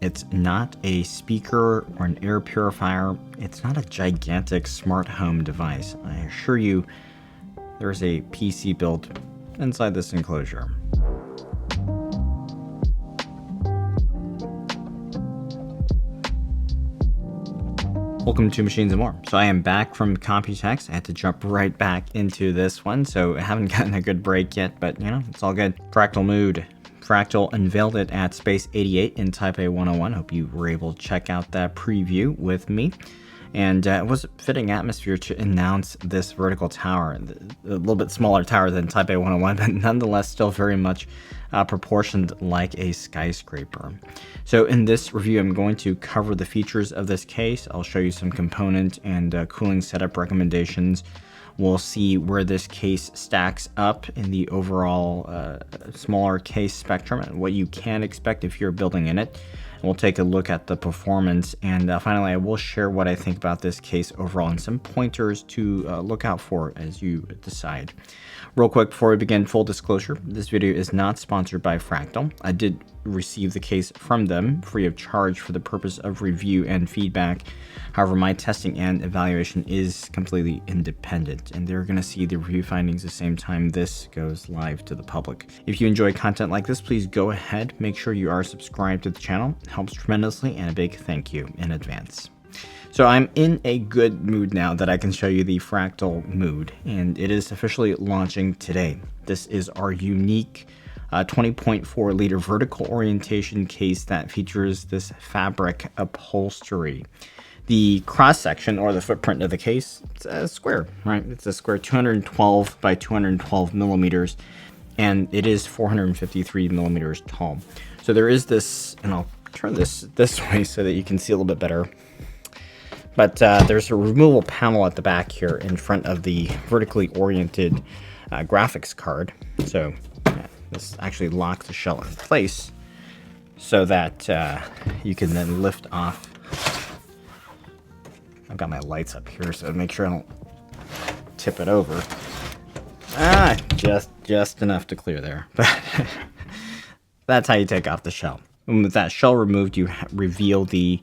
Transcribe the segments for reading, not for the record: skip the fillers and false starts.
It's not a speaker or an air purifier. It's not a gigantic smart home device. I assure you, there's a PC built inside this enclosure. Welcome to Machines and More. So I am back from Computex. I had to jump right back into this one, so I haven't gotten a good break yet, but you know, it's all good. Fractal Mood. Fractal unveiled it at Space 88 in Taipei 101. Hope you were able to check out that preview with me. And it was a fitting atmosphere to announce this vertical tower, a little bit smaller tower than Taipei 101, but nonetheless still very much proportioned like a skyscraper. So in this review, I'm going to cover the features of this case. I'll show you some component and cooling setup recommendations. We'll see where this case stacks up in the overall smaller case spectrum and what you can expect if you're building in it. We'll take a look at the performance, and finally I will share what I think about this case overall and some pointers to look out for as you decide. Real quick before we begin, full disclosure, this video is not sponsored by Fractal. I did receive the case from them free of charge for the purpose of review and feedback. However, my testing and evaluation is completely independent, and they're going to see the review findings the same time this goes live to the public. If you enjoy content like this, please go ahead, make sure you are subscribed to the channel. It helps tremendously, and a big thank you in advance. So I'm in a good mood now that I can show you the Fractal Mood, and it is officially launching today. This is our unique 20.4 liter vertical orientation case that features this fabric upholstery. The cross section, or the footprint of the case, it's a square, right? It's a square 212 by 212 millimeters, and it is 453 millimeters tall. So there is this, and I'll turn this way so that you can see a little bit better. But there's a removable panel at the back here in front of the vertically oriented graphics card. So this actually locks the shell in place so that you can then lift off. I've got my lights up here, so make sure I don't tip it over. Just enough to clear there. But that's how you take off the shell. And with that shell removed, you reveal the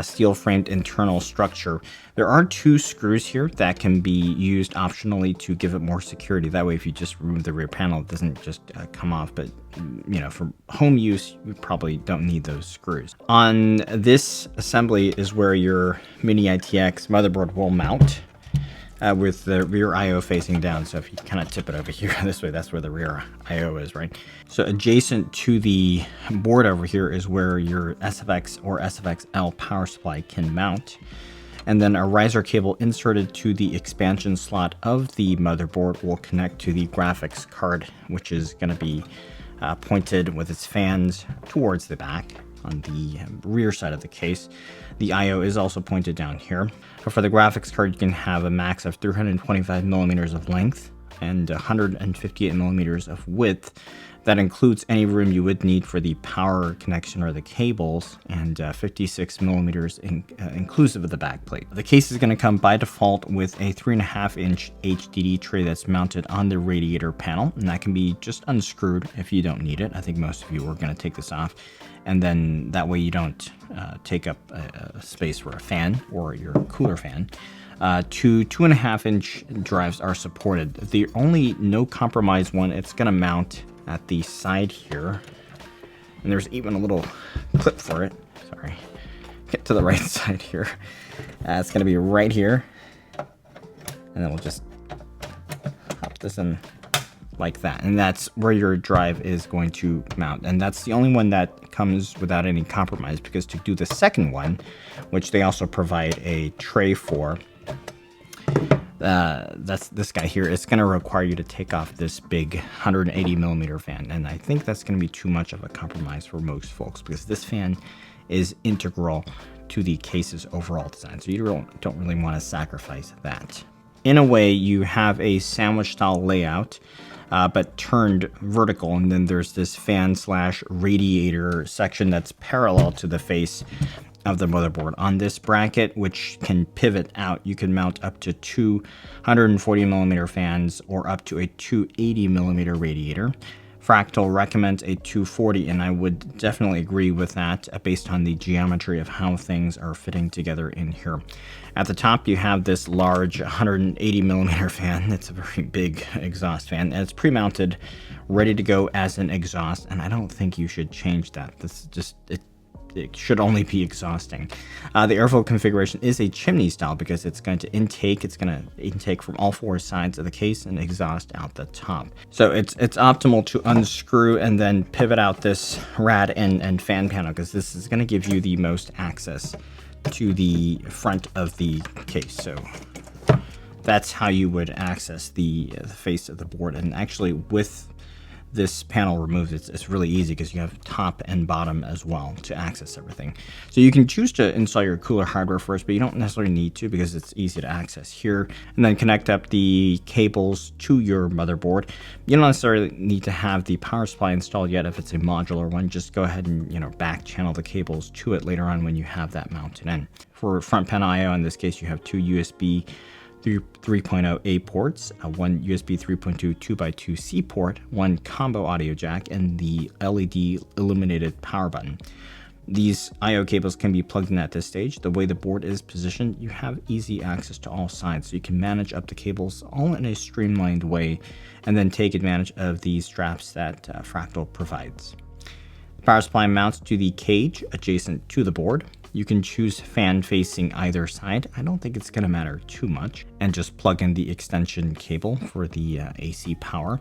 steel-framed internal structure. There are two screws here that can be used optionally to give it more security. That way, if you just remove the rear panel, it doesn't just come off. But you know, for home use, you probably don't need those screws. On this assembly is where your mini-itx motherboard will mount. With the rear I/O facing down. So if you kind of tip it over here this way, that's where the rear I/O is, right? So adjacent to the board over here is where your SFX or SFXL power supply can mount. And then a riser cable inserted to the expansion slot of the motherboard will connect to the graphics card, which is going to be pointed with its fans towards the back on the rear side of the case. The I/O is also pointed down here. But for the graphics card, you can have a max of 325 millimeters of length and 158 millimeters of width. That includes any room you would need for the power connection or the cables, and 56 millimeters inclusive of the backplate. The case is going to come by default with a 3.5-inch HDD tray that's mounted on the radiator panel, and that can be just unscrewed if you don't need it. I think most of you are going to take this off, and then that way you don't take up a space for a fan or your cooler fan. 2.5-inch drives are supported. The only no compromise one, it's going to mount at the side here, and there's even a little clip for it. Sorry, get to the right side here. It's going to be right here, and then we'll just pop this in like that, and that's where your drive is going to mount. And that's the only one that comes without any compromise, because to do the second one, which they also provide a tray for, that's this guy here, it's going to require you to take off this big 180 millimeter fan, and I think that's going to be too much of a compromise for most folks, because this fan is integral to the case's overall design, so you don't really want to sacrifice that. In a way, you have a sandwich style layout, but turned vertical, and then there's this fan slash radiator section that's parallel to the face of the motherboard. On this bracket, which can pivot out, you can mount up to 240 millimeter fans or up to a 280 millimeter radiator. Fractal recommends a 240, and I would definitely agree with that based on the geometry of how things are fitting together in here. At the top, you have this large 180 millimeter fan. It's a very big exhaust fan, and it's pre-mounted, ready to go as an exhaust, and I don't think you should change that. This is just, it should only be exhausting. The airflow configuration is a chimney style because it's going to intake from all four sides of the case and exhaust out the top. So it's optimal to unscrew and then pivot out this rad and fan panel, because this is going to give you the most access to the front of the case. So that's how you would access the face of the board. And actually, with this panel removed, it's really easy because you have top and bottom as well to access everything. So you can choose to install your cooler hardware first, but you don't necessarily need to because it's easy to access here, and then connect up the cables to your motherboard. You don't necessarily need to have the power supply installed yet if it's a modular one. Just go ahead and back channel the cables to it later on when you have that mounted in. For front panel IO, in this case, you have two USB 3.0A ports, one USB 3.2 2x2C port, one combo audio jack, and the LED illuminated power button. These I/O cables can be plugged in at this stage. The way the board is positioned, you have easy access to all sides, so you can manage up the cables all in a streamlined way and then take advantage of the straps that Fractal provides. The power supply mounts to the cage adjacent to the board. You can choose fan facing either side. I don't think it's going to matter too much. And just plug in the extension cable for the AC power.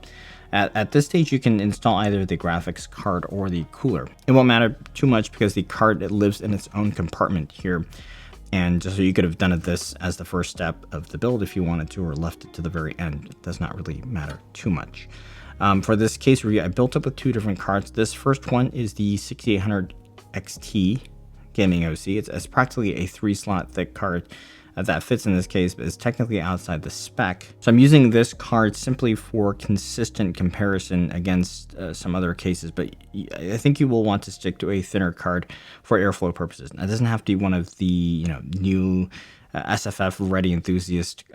At this stage, you can install either the graphics card or the cooler. It won't matter too much because the card, it lives in its own compartment here. And so you could have done this as the first step of the build if you wanted to, or left it to the very end. It does not really matter too much. For this case review, I built up with two different cards. This first one is the 6800 XT gaming OC. It's practically a 3-slot thick card that fits in this case, but is technically outside the spec. So I'm using this card simply for consistent comparison against some other cases, but I think you will want to stick to a thinner card for airflow purposes. Now, it doesn't have to be one of the new SFF ready enthusiast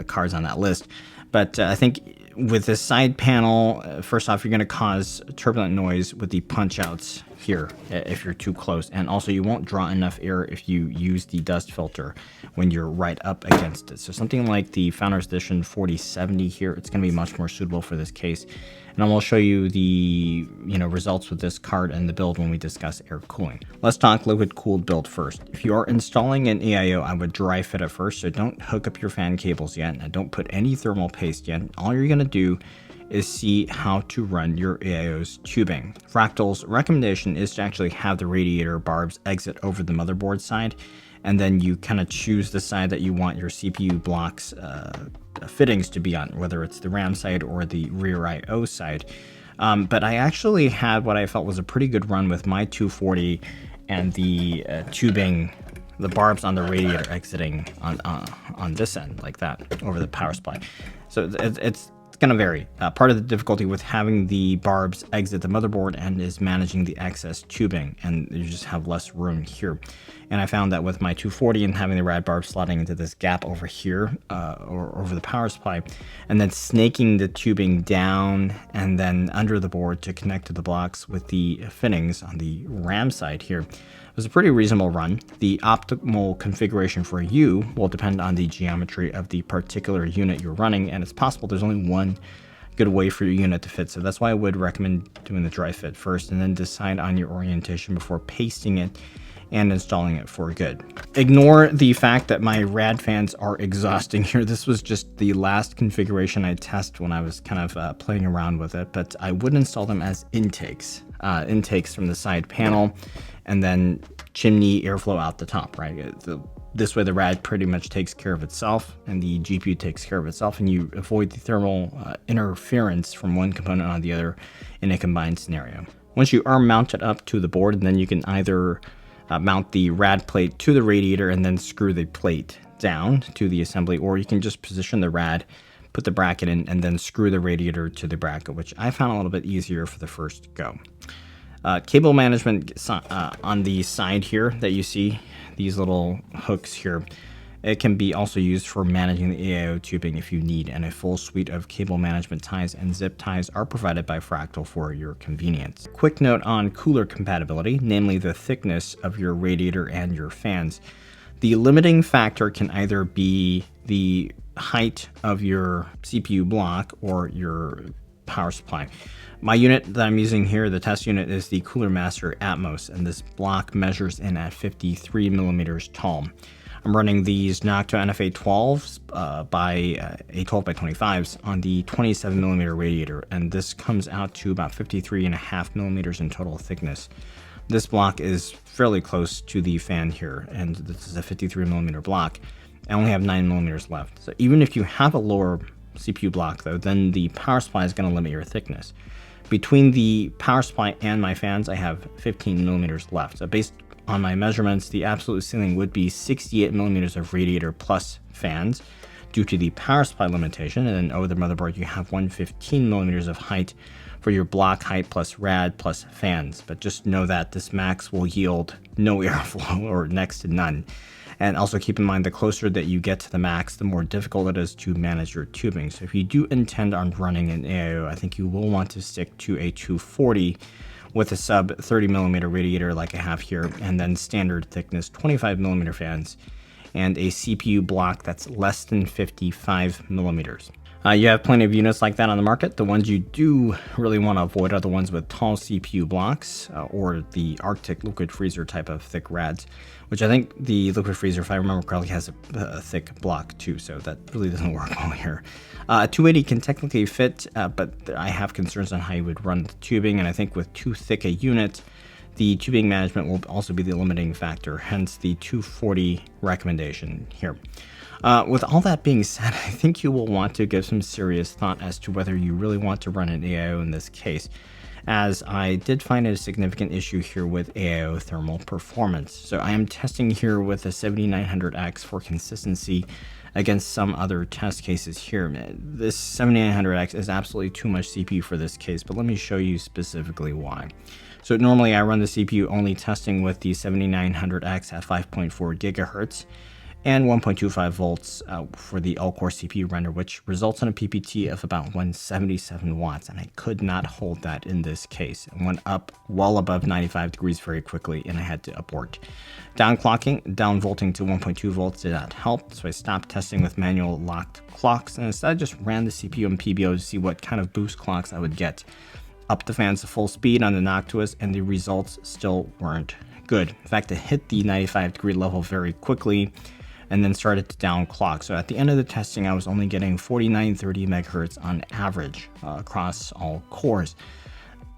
cards on that list, but I think with this side panel, first off, you're going to cause turbulent noise with the punch outs here if you're too close, and also you won't draw enough air if you use the dust filter when you're right up against it. So something like the Founders Edition 4070 here, it's going to be much more suitable for this case, and I will show you the results with this card and the build when we discuss air cooling. Let's talk liquid cooled build first. If you are installing an AIO, I would dry fit it first, so don't hook up your fan cables yet, and don't put any thermal paste yet. All you're going to do is see how to run your AIO's tubing. Fractal's recommendation is to actually have the radiator barbs exit over the motherboard side, and then you kind of choose the side that you want your CPU blocks fittings to be on, whether it's the RAM side or the rear IO side. But I actually had what I felt was a pretty good run with my 240 and the tubing, the barbs on the radiator exiting on this end like that over the power supply. So it's going to vary. Part of the difficulty with having the barbs exit the motherboard end is managing the excess tubing, and you just have less room here. And I found that with my 240 and having the rad barb slotting into this gap over here, or over the power supply, and then snaking the tubing down and then under the board to connect to the blocks with the fittings on the RAM side here, it was a pretty reasonable run. The optimal configuration for you will depend on the geometry of the particular unit you're running, and it's possible there's only one good way for your unit to fit. So that's why I would recommend doing the dry fit first and then decide on your orientation before pasting it and installing it for good. Ignore the fact that my rad fans are exhausting here. This was just the last configuration I tested when I was kind of playing around with it, but I would install them as intakes from the side panel, and then chimney airflow out the top, right? This way the rad pretty much takes care of itself and the GPU takes care of itself, and you avoid the thermal interference from one component on the other in a combined scenario. Once you are mounted up to the board, then you can either mount the rad plate to the radiator and then screw the plate down to the assembly, or you can just position the rad, put the bracket in, and then screw the radiator to the bracket, which I found a little bit easier for the first go. Cable management on the side here that you see, these little hooks here, It can be also used for managing the AIO tubing if you need, and a full suite of cable management ties and zip ties are provided by Fractal for your convenience. Quick note on cooler compatibility, namely the thickness of your radiator and your fans. The limiting factor can either be the height of your CPU block or your power supply. My unit that I'm using here, the test unit, is the Cooler Master Atmos, and this block measures in at 53 millimeters tall. I'm running these Noctua NFA 12s by A12 by 25s on the 27 millimeter radiator, and this comes out to about 53.5 millimeters in total thickness. This block is fairly close to the fan here, and this is a 53 millimeter block. I only have 9 millimeters left. So even if you have a lower CPU block though, then the power supply is going to limit your thickness. Between the power supply and my fans, I have 15 millimeters left. So based on my measurements, the absolute ceiling would be 68 millimeters of radiator plus fans due to the power supply limitation. And then over the motherboard, you have 115 millimeters of height for your block height plus rad plus fans. But just know that this max will yield no airflow or next to none. And also keep in mind, the closer that you get to the max, the more difficult it is to manage your tubing. So if you do intend on running an AIO, I think you will want to stick to a 240 with a sub 30 millimeter radiator like I have here, and then standard thickness 25 millimeter fans, and a CPU block that's less than 55 millimeters. You have plenty of units like that on the market. The ones you do really want to avoid are the ones with tall CPU blocks or the Arctic liquid freezer type of thick rads, which I think the liquid freezer, if I remember correctly, has a thick block too, so that really doesn't work well here. 280 can technically fit, but I have concerns on how you would run the tubing, and I think with too thick a unit, the tubing management will also be the limiting factor, hence the 240 recommendation here. With all that being said, I think you will want to give some serious thought as to whether you really want to run an AIO in this case, as I did find a significant issue here with AIO thermal performance. So I am testing here with a 7900X for consistency against some other test cases here. This 7900X is absolutely too much CPU for this case, but let me show you specifically why. So normally I run the CPU only testing with the 7900X at 5.4 gigahertz. And 1.25 volts for the all-core CPU render, which results in a PPT of about 177 watts, and I could not hold that in this case. It went up well above 95 degrees very quickly, and I had to abort. Downclocking, downvolting to 1.2 volts did not help, so I stopped testing with manual locked clocks, and instead I just ran the CPU and PBO to see what kind of boost clocks I would get. Up the fans to full speed on the Noctuas, and the results still weren't good. In fact, it hit the 95 degree level very quickly, and then started to down clock. So at the end of the testing, I was only getting 4930 megahertz on average across all cores.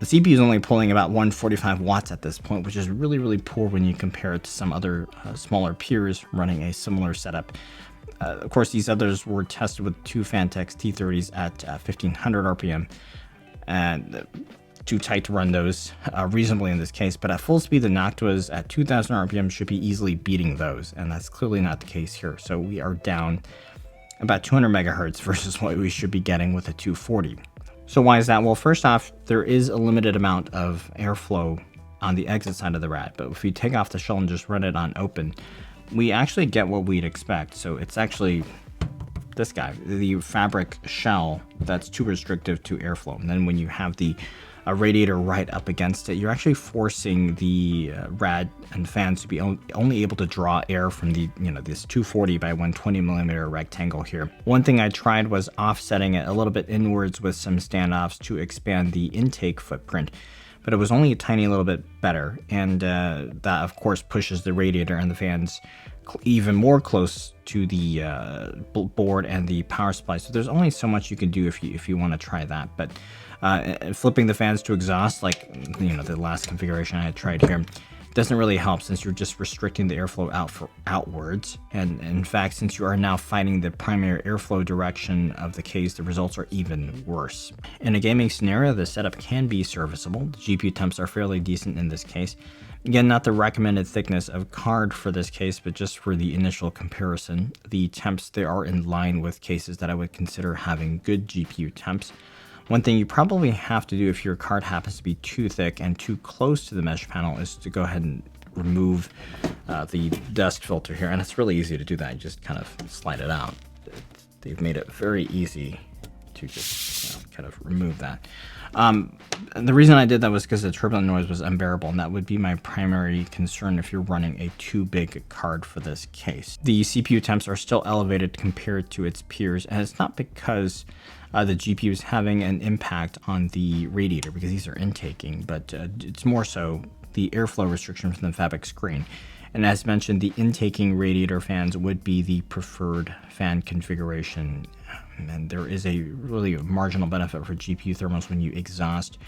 The CPU is only pulling about 145 watts at this point, which is really, really poor when you compare it to some other smaller peers running a similar setup. Of course, these others were tested with two Fantex T30s at 1500 RPM, and too tight to run those reasonably in this case, but at full speed the Noctuas at 2000 RPM should be easily beating those, and that's clearly not the case here. So we are down about 200 megahertz versus what we should be getting with a 240. So why is that? Well, first off, there is a limited amount of airflow on the exit side of the rad, but if we take off the shell and just run it on open, we actually get what we'd expect. So it's actually this guy, the fabric shell, that's too restrictive to airflow. And then when you have the radiator right up against it, you're actually forcing the rad and fans to be only able to draw air from the, this 240 by 120 millimeter rectangle here. One thing I tried was offsetting it a little bit inwards with some standoffs to expand the intake footprint, but it was only a tiny little bit better, and that of course pushes the radiator and the fans even more close to the board and the power supply. So there's only so much you can do if you want to try that. But flipping the fans to exhaust, like the last configuration I had tried here, doesn't really help, since you're just restricting the airflow outwards. And in fact, since you are now fighting the primary airflow direction of the case, the results are even worse. In a gaming scenario, the setup can be serviceable. The GPU temps are fairly decent in this case. Again, not the recommended thickness of card for this case, but just for the initial comparison. The temps, they are in line with cases that I would consider having good GPU temps. One thing you probably have to do if your card happens to be too thick and too close to the mesh panel is to go ahead and remove the dust filter here, and it's really easy to do that. You just kind of slide it out. They've made it very easy to just kind of remove that. The reason I did that was because the turbulent noise was unbearable, and that would be my primary concern if you're running a too big card for this case. The CPU temps are still elevated compared to its peers, and it's not because the GPU is having an impact on the radiator, because these are intaking, but it's more so the airflow restriction from the fabric screen. And as mentioned, the intaking radiator fans would be the preferred fan configuration. And there is a really marginal benefit for GPU thermals when you exhaust,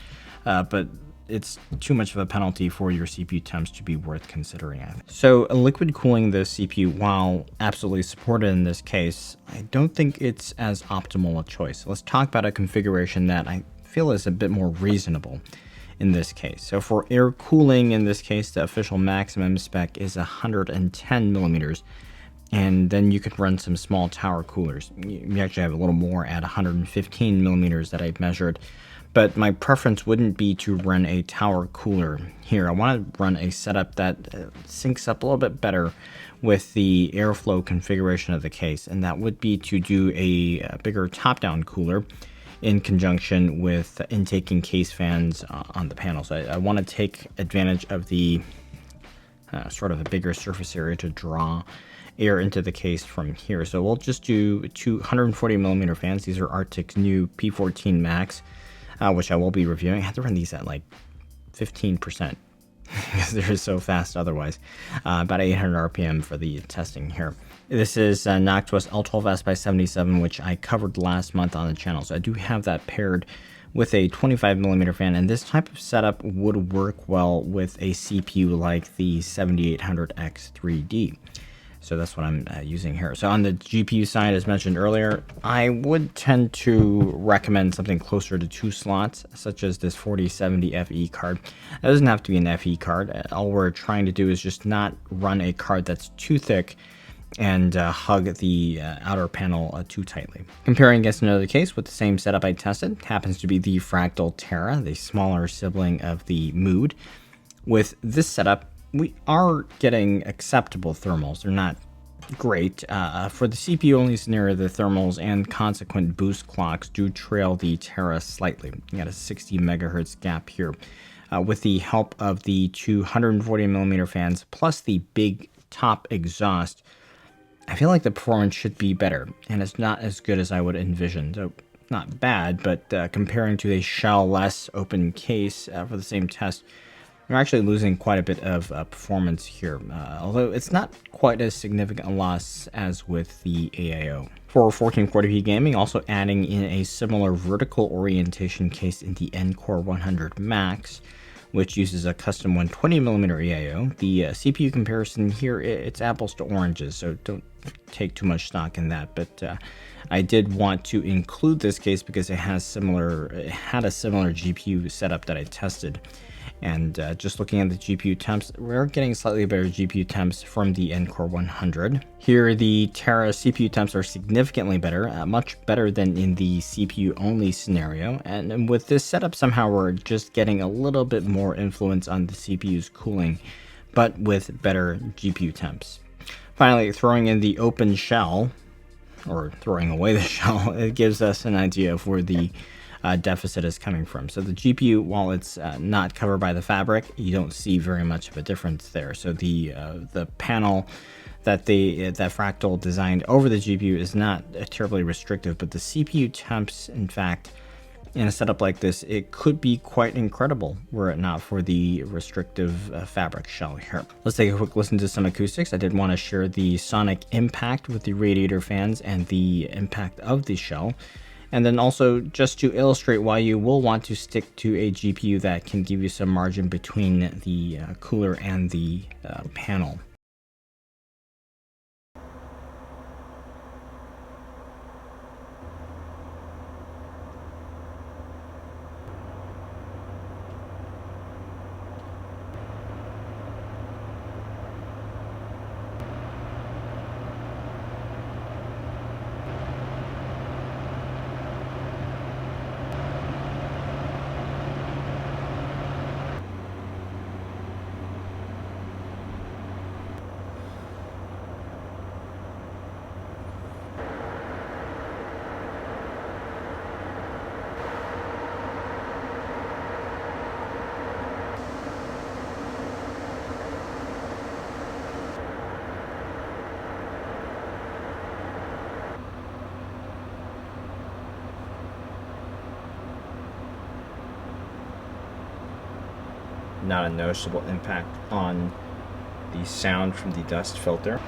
but it's too much of a penalty for your CPU temps to be worth considering. So liquid cooling the CPU, while absolutely supported in this case, I don't think it's as optimal a choice. Let's talk about a configuration that I feel is a bit more reasonable in this case. So for air cooling, in this case, the official maximum spec is 110 millimeters. And then you could run some small tower coolers. You actually have a little more at 115 millimeters that I've measured. But my preference wouldn't be to run a tower cooler here. I want to run a setup that syncs up a little bit better with the airflow configuration of the case. And that would be to do a bigger top-down cooler in conjunction with intaking case fans on the panel. So I want to take advantage of the sort of a bigger surface area to draw air into the case from here. So we'll just do 240 millimeter fans. These are Arctic's new P14 Max, which I will be reviewing. I have to run these at like 15% because they're so fast otherwise. About 800 RPM for the testing here. This is Noctuous L12S by 77, which I covered last month on the channel. So I do have that paired with a 25 millimeter fan, and this type of setup would work well with a CPU like the 7800X 3D. So that's what I'm using here. So on the GPU side, as mentioned earlier, I would tend to recommend something closer to 2 slots, such as this 4070 FE card. It doesn't have to be an FE card. All we're trying to do is just not run a card that's too thick and hug the outer panel too tightly. Comparing against another case with the same setup I tested, happens to be the Fractal Terra, the smaller sibling of the Mood. With this setup, we are getting acceptable thermals. They're not great. For the CPU-only scenario, the thermals and consequent boost clocks do trail the Terra slightly. You got a 60 megahertz gap here. With the help of the 240 millimeter fans plus the big top exhaust, I feel like the performance should be better, and it's not as good as I would envision. So not bad, but comparing to a shell-less open case for the same test, we're actually losing quite a bit of performance here, although it's not quite as significant a loss as with the AIO. For 1440p gaming, also adding in a similar vertical orientation case in the NCore100 MAX, which uses a custom 120mm AIO. The CPU comparison here, it's apples to oranges, so don't take too much stock in that, but I did want to include this case because it had a similar GPU setup that I tested. And just looking at the GPU temps, we're getting slightly better GPU temps from the NCore100. Here, the Terra CPU temps are significantly better, much better than in the CPU-only scenario. And with this setup, somehow we're just getting a little bit more influence on the CPU's cooling, but with better GPU temps. Finally, throwing in the open shell, or throwing away the shell, it gives us an idea of where the deficit is coming from. So the GPU, while it's not covered by the fabric, you don't see very much of a difference there. So the panel that that Fractal designed over the GPU is not terribly restrictive, but the CPU temps, in fact, in a setup like this, it could be quite incredible were it not for the restrictive fabric shell here. Let's take a quick listen to some acoustics. I did want to share the sonic impact with the radiator fans and the impact of the shell. And then also just to illustrate why you will want to stick to a GPU that can give you some margin between the cooler and the panel. not a noticeable impact on the sound from the dust filter.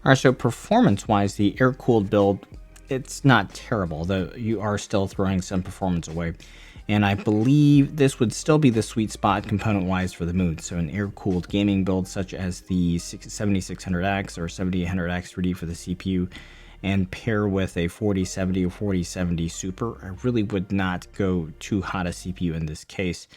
Alright, so performance-wise, the air-cooled build, it's not terrible, though you are still throwing some performance away. And I believe this would still be the sweet spot component-wise for the Mood. So an air-cooled gaming build such as the 7600X or 7800X 3D for the CPU, and pair with a 4070 or 4070 Super, I really would not go too hot a CPU in this case.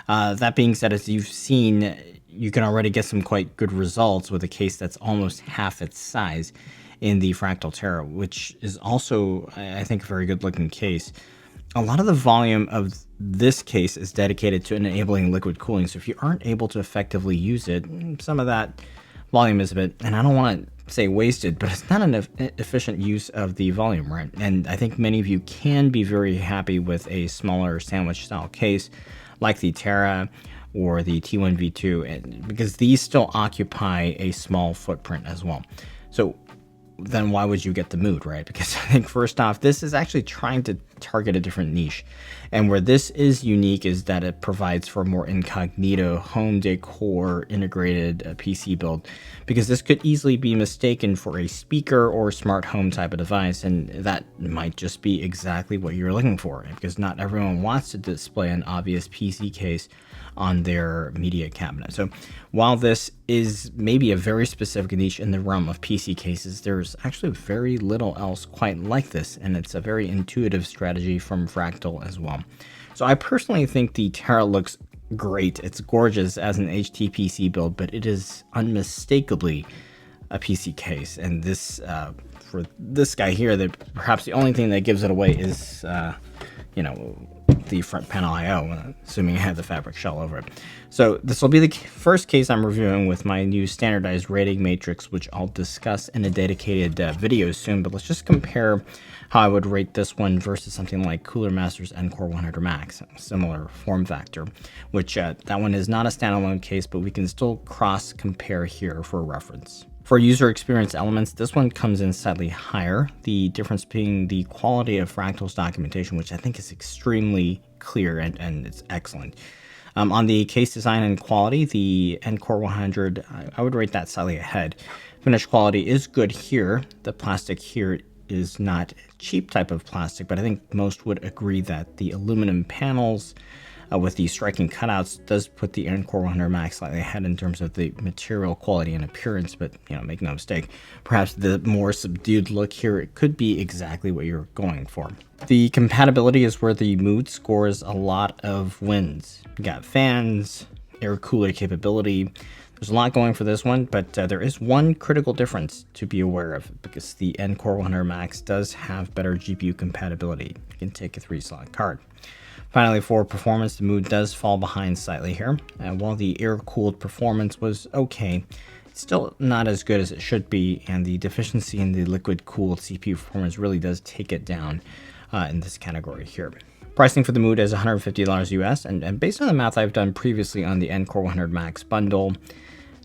That being said, as you've seen, you can already get some quite good results with a case that's almost half its size in the Fractal Terra, which is also, I think, a very good looking case. A lot of the volume of this case is dedicated to enabling liquid cooling, so if you aren't able to effectively use it, some of that volume is a bit, and I don't want to say wasted, but it's not an efficient use of the volume, right? And I think many of you can be very happy with a smaller sandwich style case like the Terra or the T1V2, because these still occupy a small footprint as well. So then why would you get the Mood, right? Because I think first off, this is actually trying to target a different niche. And where this is unique is that it provides for a more incognito home decor integrated PC build, because this could easily be mistaken for a speaker or smart home type of device, and that might just be exactly what you're looking for, because not everyone wants to display an obvious PC case on their media cabinet. So while this is maybe a very specific niche in the realm of PC cases, there's actually very little else quite like this, and it's a very intuitive strategy from Fractal as well. So I personally think the Terra looks great. It's gorgeous as an HTPC build, but it is unmistakably a PC case. And this, for this guy here, that perhaps the only thing that gives it away is, you know, the front panel AIO, assuming I have the fabric shell over it. So this will be the first case I'm reviewing with my new standardized rating matrix, which I'll discuss in a dedicated video soon. But let's just compare how I would rate this one versus something like Cooler Master's NCore100 MAX, similar form factor, which that one is not a standalone case, but we can still cross compare here for reference. For user experience elements, this one comes in slightly higher, the difference being the quality of Fractal's documentation, which I think is extremely clear and it's excellent. On the case design and quality, the NCore100, I would rate that slightly ahead. Finish quality is good here. The plastic here is not cheap type of plastic, but I think most would agree that the aluminum panels with the striking cutouts does put the NCore100 MAX slightly ahead in terms of the material quality and appearance, but you know, make no mistake, perhaps the more subdued look here, it could be exactly what you're going for. The compatibility is where the Mood scores a lot of wins. You got fans, air cooler capability. There's a lot going for this one, but there is one critical difference to be aware of, because the NCore100 MAX does have better GPU compatibility. You can take a 3-slot card. Finally, for performance, the Mood does fall behind slightly here. While the air-cooled performance was okay, it's still not as good as it should be, and the deficiency in the liquid-cooled CPU performance really does take it down in this category here. Pricing for the Mood is $150 US, and based on the math I've done previously on the NCore100 MAX bundle,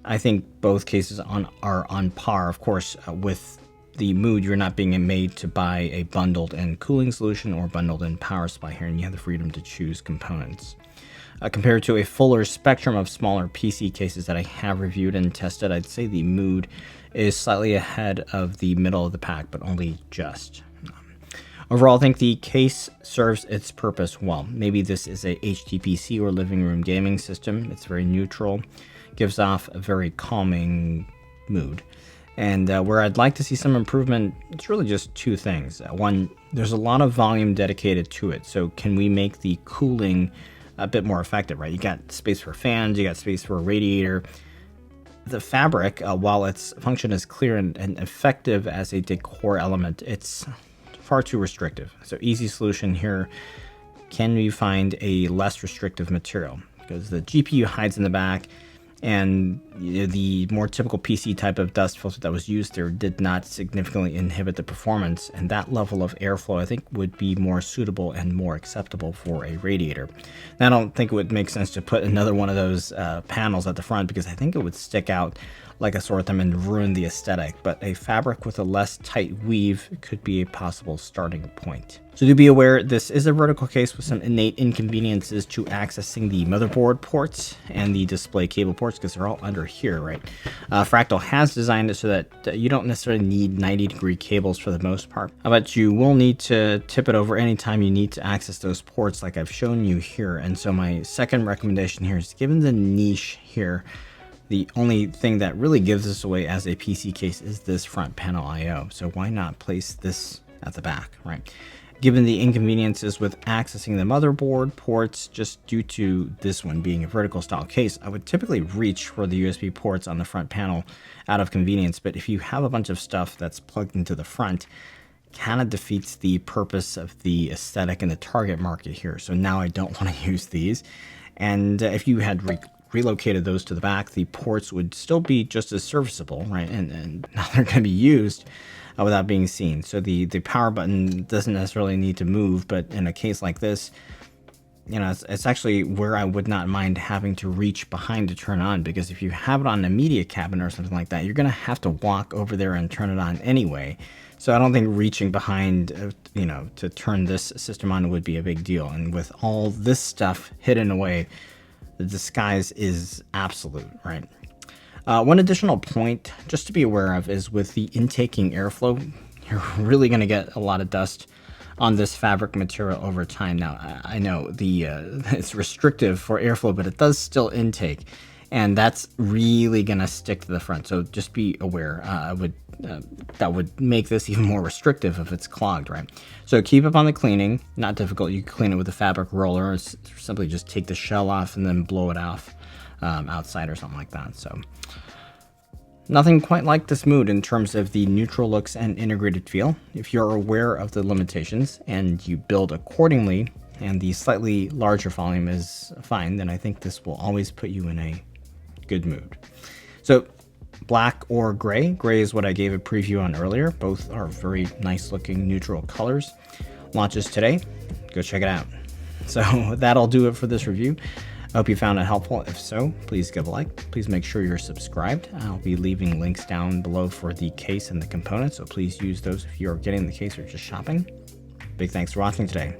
I think both cases are on par. Of course, with the Mood, you're not being made to buy a bundled in cooling solution or bundled in power supply here, and you have the freedom to choose components. Compared to a fuller spectrum of smaller PC cases that I have reviewed and tested, I'd say the Mood is slightly ahead of the middle of the pack, but only just. Overall, I think the case serves its purpose well. Maybe this is a HTPC or living room gaming system. It's very neutral, gives off a very calming mood. And where I'd like to see some improvement, it's really just two things. One, there's a lot of volume dedicated to it. So can we make the cooling a bit more effective, right? You got space for fans, you got space for a radiator. The fabric, while its function is clear and effective as a decor element, it's far too restrictive. So easy solution here, can we find a less restrictive material? Because the GPU hides in the back, And the more typical PC type of dust filter that was used there did not significantly inhibit the performance, and that level of airflow I think would be more suitable and more acceptable for a radiator. Now, I don't think it would make sense to put another one of those panels at the front, because I think it would stick out like a sore thumb and ruin the aesthetic, but a fabric with a less tight weave could be a possible starting point. So do be aware, this is a vertical case with some innate inconveniences to accessing the motherboard ports and the display cable ports, because they're all under here, right? Fractal has designed it so that you don't necessarily need 90-degree cables for the most part, but you will need to tip it over anytime you need to access those ports like I've shown you here. And so my second recommendation here is, given the niche here, the only thing that really gives this away as a PC case is this front panel I/O. So why not place this at the back, right? Given the inconveniences with accessing the motherboard ports just due to this one being a vertical style case, I would typically reach for the USB ports on the front panel out of convenience. But if you have a bunch of stuff that's plugged into the front, kind of defeats the purpose of the aesthetic and the target market here. So now I don't want to use these. And if you had relocated those to the back, the ports would still be just as serviceable, right? And now they're going to be used without being seen. So the power button doesn't necessarily need to move, but in a case like this, you know, it's actually where I would not mind having to reach behind to turn on, because if you have it on a media cabinet or something like that, you're going to have to walk over there and turn it on anyway. So I don't think reaching behind, you know, to turn this system on would be a big deal. And with all this stuff hidden away, the disguise is absolute, right? One additional point just to be aware of is with the intaking airflow, you're really going to get a lot of dust on this fabric material over time. Now, I know it's restrictive for airflow, but it does still intake, and that's really going to stick to the front. So just be aware. That would make this even more restrictive if it's clogged, right? So keep up on the cleaning. Not difficult. You can clean it with a fabric roller, or simply just take the shell off and then blow it off outside or something like that. So nothing quite like this Mood in terms of the neutral looks and integrated feel. If you're aware of the limitations and you build accordingly, and the slightly larger volume is fine, then I think this will always put you in a good mood. So black or gray. Gray is what I gave a preview on earlier. Both are very nice looking neutral colors. Launches today. Go check it out. So that'll do it for this review. I hope you found it helpful. If so, please give a like. Please make sure you're subscribed. I'll be leaving links down below for the case and the components, so please use those if you're getting the case or just shopping. Big thanks for watching today.